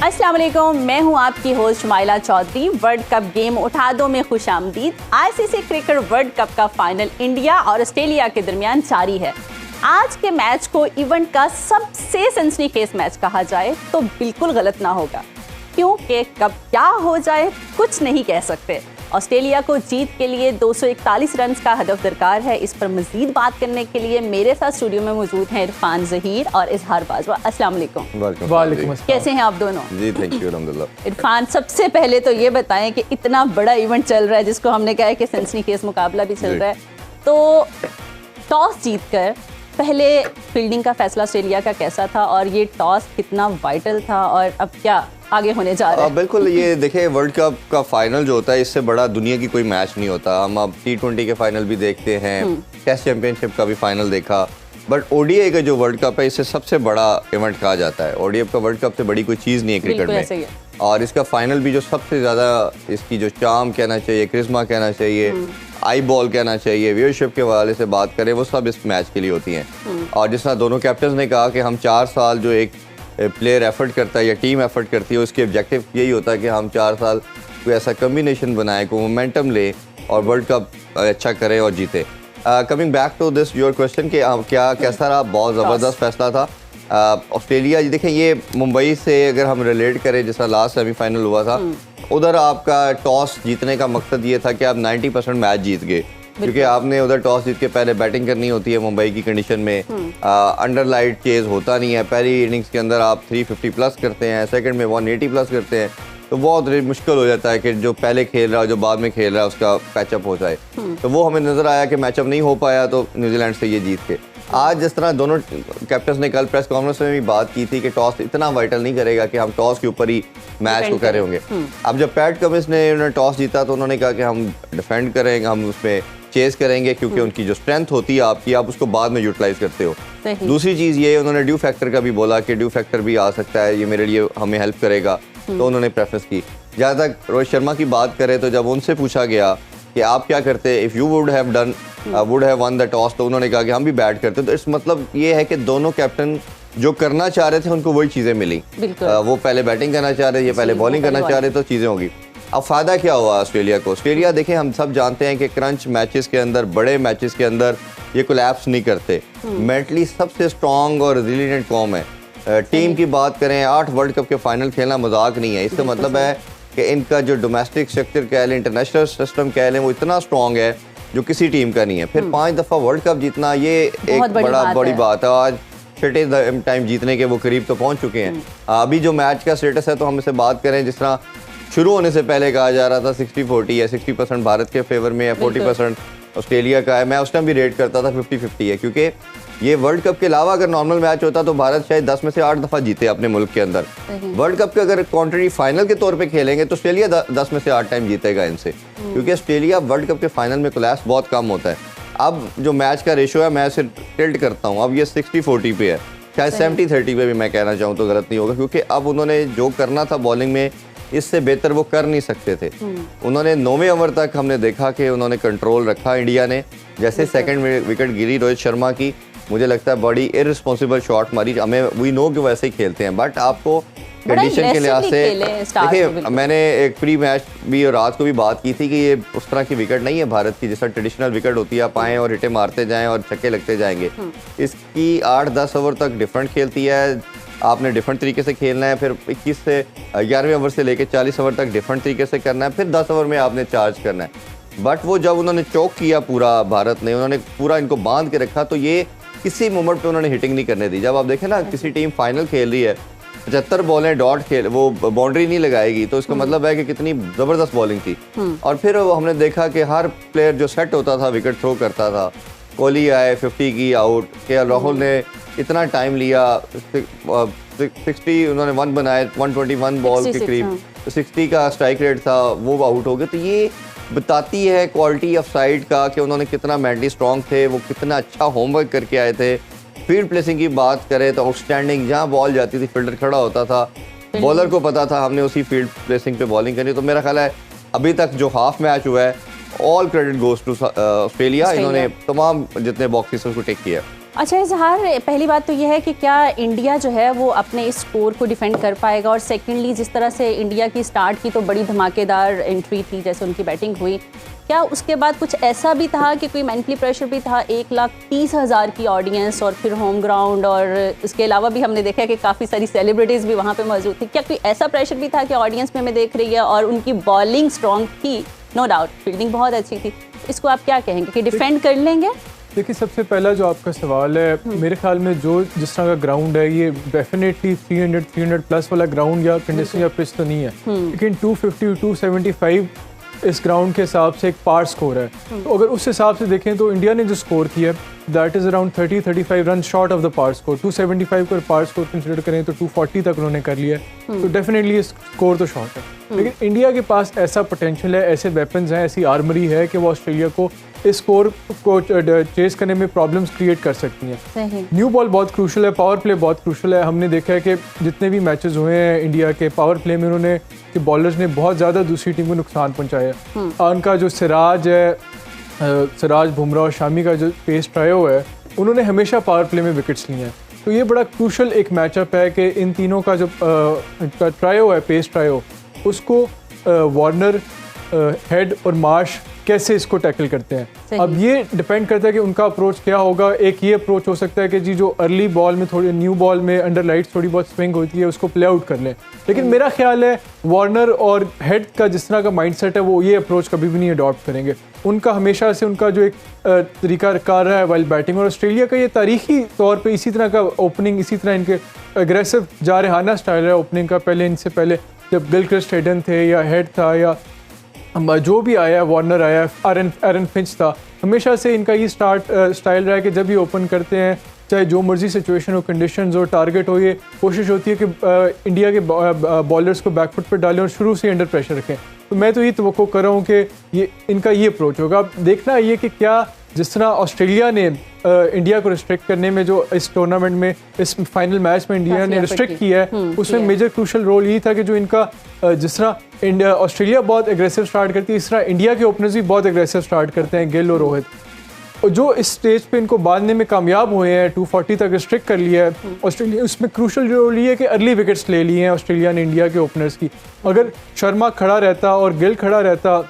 अस्सलाम वालेकुम, मैं हूं आपकी होस्ट माइला चौधरी। वर्ल्ड कप गेम उठा दो में खुश आमदीद। आईसीसी क्रिकेट वर्ल्ड कप का फाइनल इंडिया और ऑस्ट्रेलिया के दरमियान जारी है। आज के मैच को इवेंट का सबसे सनसनीखेज मैच कहा जाए तो बिल्कुल गलत ना होगा, क्योंकि कब क्या हो जाए कुछ नहीं कह सकते। ऑस्ट्रेलिया को जीत के लिए 241 रन का हदफ दरकार है। इस पर मजीद बात करने के लिए मेरे साथ स्टूडियो में मौजूद हैं इरफान ज़हीर और इजहार बाजवा। अस्सलाम वालेकुम। वालेकुम। कैसे हैं आप दोनों? जी थैंक यू, अल्हम्दुलिल्लाह। इरफान, सबसे पहले तो ये बताएं कि इतना बड़ा इवेंट चल रहा है जिसको हमने कहा है कि सनसनीखेज मुकाबला भी चल रहा है, तो टॉस जीतकर पहले फील्डिंग का फैसला ऑस्ट्रेलिया का कैसा था और ये टॉस कितना वाइटल था और अब क्या आगे होने जा रहा है? बिल्कुल, ये देखें, वर्ल्ड कप का फाइनल जो होता है इससे बड़ा दुनिया की कोई मैच नहीं होता। हम अब T20 के फाइनल भी देखते हैं, टेस्ट चैंपियनशिप का भी फाइनल देखा, बट ओडीआई का जो वर्ल्ड कप है इससे सबसे बड़ा इवेंट कहा जाता है। ओडीआई का वर्ल्ड कप से बड़ी कोई चीज़ नहीं है क्रिकेट में। और इसका फाइनल भी जो सबसे ज़्यादा इसकी जो चार्म कहना चाहिए, क्रिश्मा कहना चाहिए, आई बॉल कहना चाहिए, व्यूअरशिप के हवाले से बात करें, वो सब इस मैच के लिए होती हैं। और जिस तरह दोनों कैप्टन ने कहा कि हम 4 साल जो एक प्लेयर एफर्ट करता है या टीम एफर्ट करती है, उसके ऑब्जेक्टिव यही होता है कि हम 4 साल कोई ऐसा कम्बिनेशन बनाए, कोई मोमेंटम ले और वर्ल्ड कप अच्छा करें और जीते। Coming back to this your question कि क्या कैसा रहा, बहुत ज़बरदस्त फैसला था। ऑस्ट्रेलिया, देखें, ये मुंबई से अगर हम रिलेट करें, जैसा लास्ट सेमीफाइनल हुआ था, उधर आपका टॉस जीतने का मकसद ये था कि आप 90% मैच जीत गए, क्योंकि आपने उधर टॉस जीत के पहले बैटिंग करनी होती है। मुंबई की कंडीशन में अंडर लाइट चेज होता नहीं है। पहली इनिंग्स के अंदर आप 350 प्लस करते हैं, सेकंड में 180 प्लस करते हैं, तो बहुत मुश्किल हो जाता है कि जो पहले खेल रहा है जो बाद में खेल रहा है उसका पैचअप हो जाए। तो वो हमें नज़र आया कि मैचअप नहीं हो पाया, तो न्यूजीलैंड से ये जीत के आज जिस तरह दोनों कैप्टन्स ने कल प्रेस कॉन्फ्रेंस में भी बात की थी कि टॉस इतना वाइटल नहीं करेगा कि हम टॉस के ऊपर ही मैच को कर रहे होंगे। अब जब पैट कमिंस ने टॉस जीता तो उन्होंने कहा कि हम डिफेंड करेंगे, हम उसमें चेस करेंगे, क्योंकि उनकी जो स्ट्रेंथ होती है आपकी, आप उसको बाद में यूटिलाइज करते हो। दूसरी चीज़ ये, उन्होंने ड्यू फैक्टर का भी बोला कि ड्यू फैक्टर भी आ सकता है, ये मेरे लिए हमें हेल्प करेगा, तो उन्होंने प्रेफरेंस की। जहाँ तक रोहित शर्मा की बात करें तो जब उनसे पूछा गया कि आप क्या करते, if you would have one the toss, तो उन्होंने कहा कि हम भी बैट करते। तो इस मतलब ये है कि दोनों कैप्टन जो करना चाह रहे थे उनको वही चीज़ें मिली। वो पहले बैटिंग करना चाह रहे, ये पहले बॉलिंग करना चाह रहे, तो चीज़ें होगी। अब फ़ायदा क्या हुआ ऑस्ट्रेलिया को? ऑस्ट्रेलिया, देखें, हम सब जानते हैं कि क्रंच मैचेस के अंदर, बड़े मैचेस के अंदर ये कोलैप्स नहीं करते। मेंटली सबसे स्ट्रॉन्ग और रिजिलिएंट कौम है। टीम की बात करें, 8 वर्ल्ड कप के फाइनल खेलना मजाक नहीं है। इससे मतलब है कि इनका जो डोमेस्टिक स्ट्रक्चर कह लें, इंटरनेशनल सिस्टम कह लें, वो इतना स्ट्रॉन्ग है जो किसी टीम का नहीं है। फिर 5 दफ़ा वर्ल्ड कप जीतना, ये एक बड़ी बात है। आज छठे टाइम जीतने के वो करीब तो पहुंच चुके हैं। अभी जो मैच का स्टेटस है, तो हम इससे बात करें, जिस तरह शुरू होने से पहले कहा जा रहा था 60-40 है, 60% भारत के फेवर में है, 40% ऑस्ट्रेलिया का है। मैं उस टाइम भी रेट करता था 50-50 है, क्योंकि ये वर्ल्ड कप के अलावा अगर नॉर्मल मैच होता तो भारत शायद 10 में से 8 दफ़ा जीते अपने मुल्क के अंदर। वर्ल्ड कप के अगर कॉन्ट्री फाइनल के तौर पे खेलेंगे तो ऑस्ट्रेलिया 10 में से 8 टाइम जीतेगा इनसे, क्योंकि ऑस्ट्रेलिया वर्ल्ड कप के फाइनल में कोलैप्स बहुत कम होता है। अब जो मैच का रेशो है, मैं इसे टिल्ट करता हूँ, अब ये 60-40 पे है, शायद 70-30 पे भी मैं कहना चाहूँ तो गलत नहीं होगा, क्योंकि अब उन्होंने जो करना था बॉलिंग में, इससे बेहतर वो कर नहीं सकते थे। उन्होंने 9वें ओवर तक हमने देखा कि उन्होंने कंट्रोल रखा इंडिया ने। जैसे सेकंड विकेट गिरी रोहित शर्मा की, मुझे लगता है बड़ी इररिस्पॉन्सिबल शॉट मारी। हमें वी नो कि वैसे ही खेलते हैं, बट आपको कंडीशन के लिहाज से देखिए, मैंने एक प्री मैच भी और रात को भी बात की थी कि ये उस तरह की विकेट नहीं है भारत की, जैसा ट्रेडिशनल विकेट होती है, आप आएँ और हिटे मारते जाएं और छक्के लगते जाएंगे। इसकी 8-10 ओवर तक डिफरेंट खेलती है, आपने डिफरेंट तरीके से खेलना है। फिर 21 से 11वें ओवर से लेकर 40 ओवर तक डिफरेंट तरीके से करना है, फिर 10 ओवर में आपने चार्ज करना है। बट वो जब उन्होंने चौक किया पूरा भारत ने, उन्होंने पूरा इनको बांध के रखा, तो ये किसी मोमेंट पे उन्होंने हिटिंग नहीं करने दी। जब आप देखें ना, किसी टीम फाइनल खेल रही है, 75 बॉलें डॉट खेल, वो बाउंड्री नहीं लगाएगी, तो इसका मतलब है कि कितनी ज़बरदस्त बॉलिंग थी। और फिर हमने देखा कि हर प्लेयर जो सेट होता था विकेट थ्रो करता था। कोहली आए, 50 की आउट, के राहुल ने इतना टाइम लिया, 60 उन्होंने 1 बनाए, 121 बॉल के करीब, 60 का स्ट्राइक रेट था, वो आउट हो गए। तो ये बताती है क्वालिटी ऑफ साइड का कि उन्होंने कितना मेंटली स्ट्रॉन्ग थे, वो कितना अच्छा होमवर्क करके आए थे। फील्ड प्लेसिंग की बात करें तो आउटस्टैंडिंग, जहाँ बॉल जाती थी फील्डर खड़ा होता था, बॉलर को पता था हमने उसी फील्ड प्लेसिंग पे बॉलिंग करनी। तो मेरा ख्याल है अभी तक जो हाफ मैच हुआ है, all credit goes to Australia. इन्होंने तमाम जितने बॉक्सेस उसको टेक किया। अच्छा इजहार, पहली बात तो यह है कि क्या इंडिया जो है वो अपने इस स्कोर को डिफेंड कर पाएगा, और सेकेंडली जिस तरह से इंडिया की स्टार्ट की तो बड़ी धमाकेदार एंट्री थी, जैसे उनकी बैटिंग हुई, क्या उसके बाद कुछ ऐसा भी था कि कोई मेंटली प्रेशर भी था? 1,30,000 की ऑडियंस और फिर होम ग्राउंड, और इसके अलावा भी हमने देखा कि काफ़ी सारी सेलिब्रिटीज़ भी वहाँ पे मौजूद थी। क्या कोई ऐसा प्रेशर भी था कि ऑडियंस में हमें देख रही है और उनकी बॉलिंग स्ट्रॉन्ग थी, नो डाउट फील्डिंग बहुत अच्छी थी, इसको आप क्या कहेंगे कि डिफेंड कर लेंगे? देखिए, सबसे पहला जो आपका सवाल है, मेरे ख्याल में जो जिस तरह का ग्राउंड है ये डेफिनेटली 300 प्लस वाला ग्राउंड या कंडीशन या पिच तो नहीं है, लेकिन 250 275 इस ग्राउंड के हिसाब से एक पार स्कोर है। तो अगर उस हिसाब से देखें तो इंडिया ने जो स्कोर किया that is around 30-35 run short of the par score. 275 को पार स्कोर कंसिडर करें तो 240 तक उन्होंने कर लिया है, तो डेफिनेटली ये स्कोर तो शॉर्ट है। लेकिन इंडिया के पास ऐसा पोटेंशियल है, ऐसे वेपन्स हैं, ऐसी आर्मरी है कि वो ऑस्ट्रेलिया को इस स्कोर को चेस करने में प्रॉब्लम्स क्रिएट कर सकती हैं। न्यू बॉल बहुत क्रूशल है, पावर प्ले बहुत क्रूशल है। हमने देखा है कि जितने भी मैचेस हुए हैं इंडिया के, पावर प्ले में उन्होंने कि बॉलर्स ने बहुत ज़्यादा दूसरी टीम को नुकसान पहुंचाया। उनका जो सिराज है, सिराज, बुमराह और शामी का जो पेस ट्रायो है, उन्होंने हमेशा पावर प्ले में विकेट्स लिए हैं। तो ये बड़ा क्रूशल एक मैचअप है कि इन तीनों का जो ट्रायो है, पेस ट्रायो, उसको वार्नर, हेड और मार्श कैसे इसको टैकल करते हैं। अब ये डिपेंड करता है कि उनका अप्रोच क्या होगा। एक ये अप्रोच हो सकता है कि जी जो अर्ली बॉल में, थोड़ी न्यू बॉल में अंडर लाइट्स थोड़ी बहुत स्विंग होती है, उसको प्ले आउट कर लें। लेकिन मेरा ख्याल है वार्नर और हेड का जिस तरह का माइंडसेट है, वो ये अप्रोच कभी भी नहीं अडॉप्ट करेंगे। उनका हमेशा से उनका जो एक तरीका कार रहा है वाइल बैटिंग, और ऑस्ट्रेलिया का ये तारीखी तौर पर इसी तरह का ओपनिंग, इसी तरह इनके अग्रेसिव जारहाना स्टाइल है ओपनिंग का। पहले इनसे पहले जब गिलक्रिस्ट हेडन थे या हेड था या जो भी आया, वार्नर आया, एरन फिंच था, हमेशा से इनका ये स्टाइल रहा है कि जब ये ओपन करते हैं, चाहे जो मर्जी सिचुएशन हो, कंडीशंस हो, टारगेट हो, ये कोशिश होती है कि इंडिया के बॉलर्स को बैकफुट पर डालें और शुरू से अंडर प्रेशर रखें। तो मैं तो ये तवक्को कर रहा हूँ कि ये इनका ये अप्रोच होगा। अब देखना ये कि क्या जिस तरह ऑस्ट्रेलिया ने इंडिया को रिस्ट्रिक्ट करने में, जो इस टूर्नामेंट में, इस फाइनल मैच में इंडिया ने रिस्ट्रिक्ट किया है, उसमें मेजर क्रूशल रोल यही था कि जो इनका जिस तरह ऑस्ट्रेलिया बहुत एग्रेसिव स्टार्ट करती है, इस तरह इंडिया के ओपनर्स भी बहुत एग्रेसिव स्टार्ट करते हैं, गिल और रोहित। और जो इस स्टेज पे इनको बांधने में कामयाब हुए हैं, 240 तक रिस्ट्रिक्ट कर लिया है ऑस्ट्रेलिया। उसमें क्रूशल रोल ये है कि अर्ली विकेट्स ले लिए हैं ऑस्ट्रेलिया ने इंडिया के ओपनर्स की। अगर शर्मा खड़ा रहता और गिल खड़ा रहता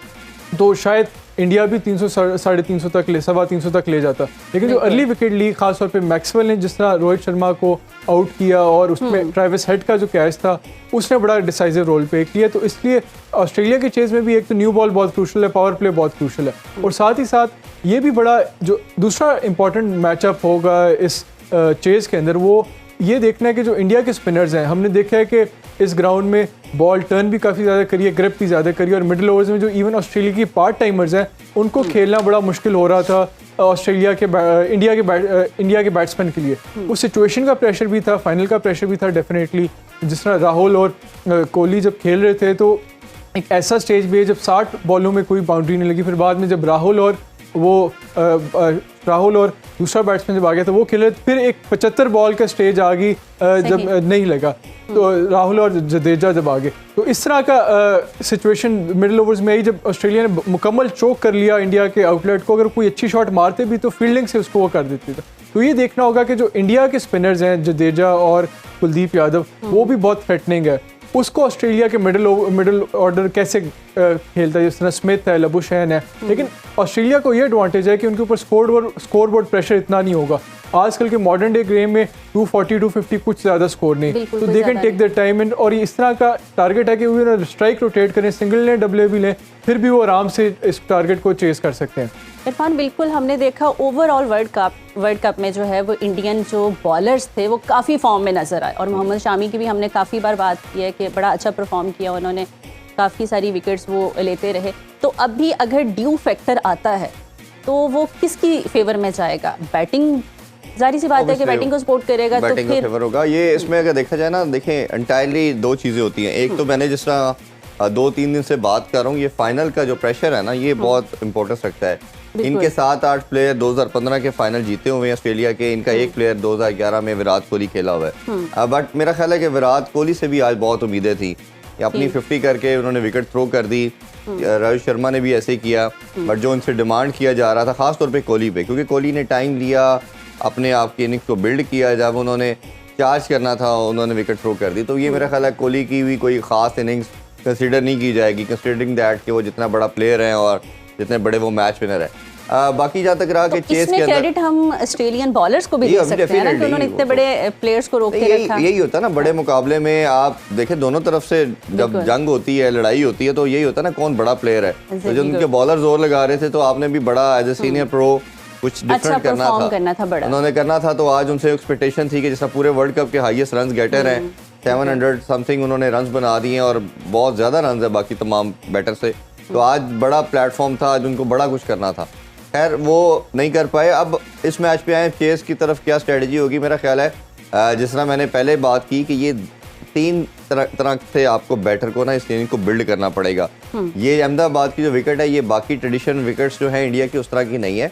तो शायद इंडिया भी 300 साढ़े 300 तक ले, 325 तक ले जाता। लेकिन जो अर्ली विकेट ली, खासतौर पे मैक्सवेल ने जिस तरह रोहित शर्मा को आउट किया और उसमें ट्रेविस हेड का जो कैच था, उसने बड़ा डिसाइसिव रोल प्ले किया। तो इसलिए ऑस्ट्रेलिया के चेज में भी एक तो न्यू बॉल बहुत क्रूशल है, पावर प्ले बहुत क्रूशल है, और साथ ही साथ ये भी बड़ा जो दूसरा इंपॉर्टेंट मैचअप होगा इस चेज के अंदर, वो ये देखना है कि जो इंडिया के स्पिनर्स हैं, हमने देखा है कि इस ग्राउंड में बॉल टर्न भी काफ़ी ज़्यादा करी है, ग्रिप भी ज़्यादा करी है, और मिडिल ओवर्स में जो इवन ऑस्ट्रेलिया की पार्ट टाइमर्स हैं, उनको खेलना बड़ा मुश्किल हो रहा था ऑस्ट्रेलिया के इंडिया के बैट्समैन के लिए। उस सिचुएशन का प्रेशर भी था, फाइनल का प्रेशर भी था डेफिनेटली। जिस तरह राहुल और कोहली जब खेल रहे थे, तो एक ऐसा स्टेज भी है जब 60 बॉलों में कोई बाउंड्री नहीं लगी। फिर बाद में जब राहुल और दूसरा बैट्समैन जब आ गया तो वो खेले, फिर एक 75 बॉल का स्टेज आ गई जब नहीं लगा, तो राहुल और जडेजा जब आ गए। तो इस तरह का सिचुएशन मिडिल ओवर्स में आई जब ऑस्ट्रेलिया ने मुकम्मल चोक कर लिया इंडिया के आउटलेट को। अगर कोई अच्छी शॉट मारते भी तो फील्डिंग से उसको वो कर देते थे। तो ये देखना होगा कि जो इंडिया के स्पिनर्स हैं, जडेजा और कुलदीप यादव, वो भी बहुत थ्रेटनिंग है। उसको ऑस्ट्रेलिया के मिडिल ऑर्डर कैसे खेलता है, जिस तरह स्मिथ है, लबुशैन है। लेकिन ऑस्ट्रेलिया को ये एडवांटेज है कि उनके ऊपर स्कोरबोर्ड प्रेशर इतना नहीं होगा। आजकल के मॉडर्न डे गेम में 240-250 कुछ ज़्यादा स्कोर नहीं, तो they can take their time. And और इस तरह का टारगेट है कि वो स्ट्राइक रोटेट करें, सिंगल लें, डबल भी लें, फिर भी वो आराम से इस टारगेट को चेस कर सकते हैं। इरफान, बिल्कुल हमने देखा ओवरऑल वर्ल्ड कप में जो है वो इंडियन जो बॉलर्स थे वो काफ़ी फॉर्म में नजर आए, और मोहम्मद शामी की भी हमने काफ़ी बार बात की है कि बड़ा अच्छा परफॉर्म किया, उन्होंने काफ़ी सारी विकेट्स वो लेते रहे। तो अब भी अगर ड्यू फैक्टर आता है तो वो किसकी फेवर में जाएगा? बैटिंग, जारी सी बात है कि बैटिंग को सपोर्ट करेगा, तो फिर फेवर होगा। ये इसमें अगर देखा जाए ना, देखें एंटायरली दो चीज़ें होती हैं। एक तो मैंने जिस तरह 2-3 दिन से बात कर रहा हूँ, ये फाइनल का जो प्रेशर है ना, ये बहुत इंपॉर्टेंस रखता है। इनके 7-8 प्लेयर 2015 के फाइनल जीते हुए हैं ऑस्ट्रेलिया के। इनका एक प्लेयर 2011 में विराट कोहली खेला हुआ है। बट मेरा ख्याल है कि विराट कोहली से भी आज बहुत उम्मीदें थी। अपनी 50 करके उन्होंने विकेट थ्रो कर दी। रोहित शर्मा ने भी ऐसे ही किया। बट जो उनसे डिमांड किया जा रहा था, खासतौर पे कोहली पे, क्योंकि कोहली ने टाइम लिया, अपने आप की इनिंग्स को बिल्ड किया। जब उन्होंने चार्ज करना था उन्होंने विकेट थ्रो कर दी। तो ये मेरा ख्याल है कोहली की भी कोई ख़ास इनिंग्स कंसिडर नहीं की जाएगी, कंसिडरिंग दैट कि वो जितना बड़ा प्लेयर है और जितने बड़े वो मैच विनर है। बाकी जहाँ तक रहा कि चेस के अंदर क्रेडिट हम ऑस्ट्रेलियन बॉलर्स को भी दे सकते हैं ना कि उन्होंने इतने बड़े प्लेयर्स को रोक के रखा। यही होता है ना बड़े मुकाबले में, आप देखें दोनों तरफ से जब जंग होती है, लड़ाई होती है, तो यही होता है ना कौन बड़ा प्लेयर है। तो जब उनके बॉलर जोर लगा रहे थे तो आपने भी बड़ा एज ए सीनियर प्रो कुछ डिफरेंट करना था बड़ा उन्होंने करना था। तो आज उनसे एक्सपेक्टेशन थी कि जैसा पूरे वर्ल्ड कप के हाईएस्ट रन गेटर हैं, 700 समथिंग उन्होंने रन बना दिए हैं और बहुत ज़्यादा रन है बाकी तमाम बैटर से। तो आज बड़ा प्लेटफॉर्म था, आज उनको बड़ा कुछ करना था। खैर वो नहीं कर पाए। अब इस मैच पे आए चेस की तरफ, क्या स्ट्रेटजी होगी? मेरा ख्याल है जिस तरह मैंने पहले बात की कि ये 3 तरह से आपको बैटर को ना इस इनिंग को बिल्ड करना पड़ेगा। ये अहमदाबाद की जो विकेट है ये बाकी ट्रेडिशनल विकेट्स जो है इंडिया की उस तरह की नहीं है।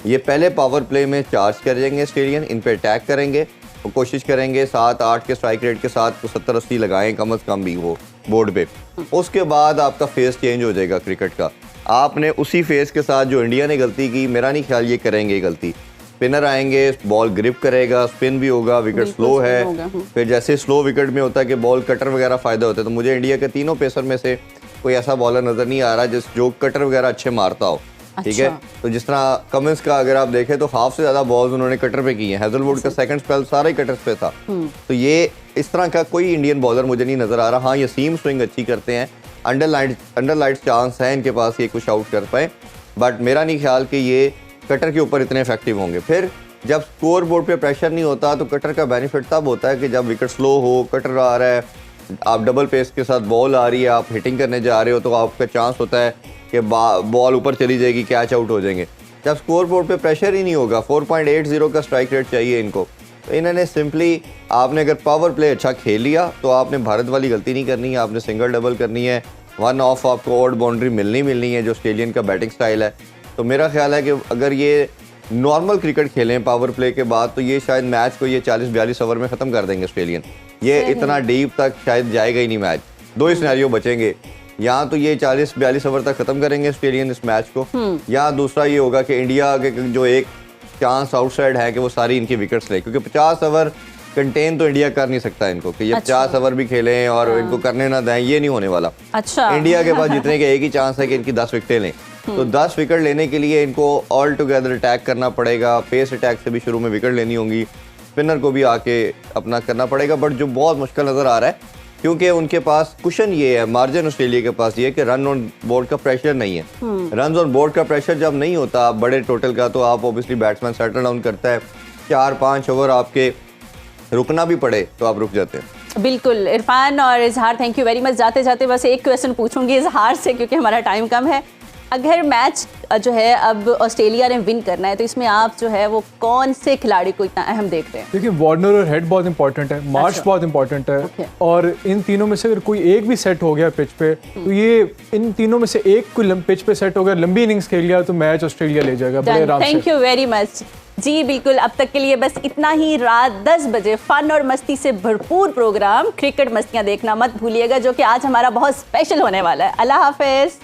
ये पहले पावर प्ले में चार्ज करेंगे ऑस्ट्रेलियन, इन पे अटैक करेंगे और कोशिश करेंगे 7-8 के स्ट्राइक रेट के साथ 70-80 लगाएं कम से कम भी वो बोर्ड पे। उसके बाद आपका फेस चेंज हो जाएगा क्रिकेट का। आपने उसी फेस के साथ जो इंडिया ने गलती की, मेरा नहीं ख्याल ये करेंगे गलती। स्पिनर आएंगे, बॉल ग्रिप करेगा, स्पिन भी होगा, विकेट स्लो है। फिर जैसे स्लो विकेट में होता है कि बॉल कटर वगैरह फायदा होता है, तो मुझे इंडिया के तीनों पेसर में से कोई ऐसा बॉलर नजर नहीं आ रहा जो कटर वगैरह अच्छे मारता हो। ठीक है, तो जिस तरह कमिंस का अगर आप देखें तो हाफ से ज्यादा बॉल्स उन्होंने कटर पे किए हैं। हेजलवुड का सेकंड स्पेल सारा ही कटर पे था। तो ये इस तरह का कोई इंडियन बॉलर मुझे नहीं नजर आ रहा। हाँ, ये सीम स्विंग अच्छी करते हैं, अंडरलाइट चांस है इनके पास ये कुछ आउट कर पाए, बट मेरा नहीं ख्याल कि ये कटर के ऊपर इतने इफेक्टिव होंगे। फिर जब स्कोर बोर्ड पे प्रेशर नहीं होता तो कटर का बेनिफिट तब होता है कि जब विकेट स्लो हो, कटर आ रहा है, आप डबल पेस के साथ बॉल आ रही है, आप हिटिंग करने जा रहे हो, तो आपका चांस होता है कि बॉल ऊपर चली जाएगी, कैच आउट हो जाएंगे। जब स्कोर बोर्ड पे प्रेशर ही नहीं होगा, 4.80 का स्ट्राइक रेट चाहिए इनको, तो इन्होंने सिंपली, आपने अगर पावर प्ले अच्छा खेल लिया तो आपने भारत वाली गलती नहीं करनी है, आपने सिंगल डबल करनी है, 1 ऑफ आपको और बाउंड्री मिलनी है जो ऑस्ट्रेलियन का बैटिंग स्टाइल है। तो मेरा ख्याल है कि अगर ये नॉर्मल क्रिकेट खेलें पावर प्ले के बाद तो ये शायद मैच को ये 40-42 ओवर में ख़त्म कर देंगे ऑस्ट्रेलियन। ये इतना डीप तक शायद जाएगा ही नहीं मैच। 2 ही सिनेरियो बचेंगे, या तो ये 40-42 ओवर तक ख़त्म करेंगे ऑस्ट्रेलियन इस मैच को, या दूसरा ये होगा कि इंडिया के जो एक चांस आउटसाइड है कि वो सारी इनकी विकेट्स ले, क्योंकि 50 ओवर कंटेन तो इंडिया कर नहीं सकता इनको कि ये 50 ओवर भी खेलें और इनको करने ना दें, ये नहीं होने वाला। इंडिया के पास जीतने के एक ही चांस है कि इनकी 10 विकेटें लें। तो 10 विकेट लेने के लिए इनको ऑल टुगेदर अटैक करना पड़ेगा, पेस अटैक से भी शुरू में विकेट लेनी होंगी, स्पिनर को भी आके अपना करना पड़ेगा, बट जो बहुत मुश्किल नज़र आ रहा है क्योंकि उनके पास कुशन ये है, मार्जिन ऑस्ट्रेलिया के पास ये है कि रन ऑन बोर्ड का प्रेशर नहीं है। रन ऑन बोर्ड का प्रेशर जब नहीं होता बड़े टोटल का, तो आप ऑब्वियसली बैट्समैन सेटल डाउन करता है, 4-5 ओवर आपके रुकना भी पड़े तो आप रुक जाते हैं। बिल्कुल इरफान और इजहार, थैंक यू वेरी मच। जाते जाते बस एक क्वेश्चन पूछूंगी इजहार से क्योंकि हमारा टाइम कम है। अगर मैच जो है अब ऑस्ट्रेलिया ने विन करना है तो इसमें आप जो है वो कौन से खिलाड़ी को इतना अहम देख रहे हैं? देखिए, वार्नर और हेड बहुत इंपॉर्टेंट है, मार्च बहुत इंपॉर्टेंट है, और इन तीनों में से अगर कोई एक भी सेट हो गया पिच पे तो ये इन तीनों में से एक कोई पिच पे सेट हो गया, लंबी इनिंग्स खेल गया तो मैच ऑस्ट्रेलिया ले जाएगा बड़े आराम से। थैंक यू वेरी मच जी। बिल्कुल, अब तक के लिए बस इतना ही। रात 10 बजे फन और मस्ती से भरपूर प्रोग्राम क्रिकेट मस्तियां देखना मत भूलिएगा, जो कि आज हमारा बहुत स्पेशल होने वाला है। अल्लाह हाफिज।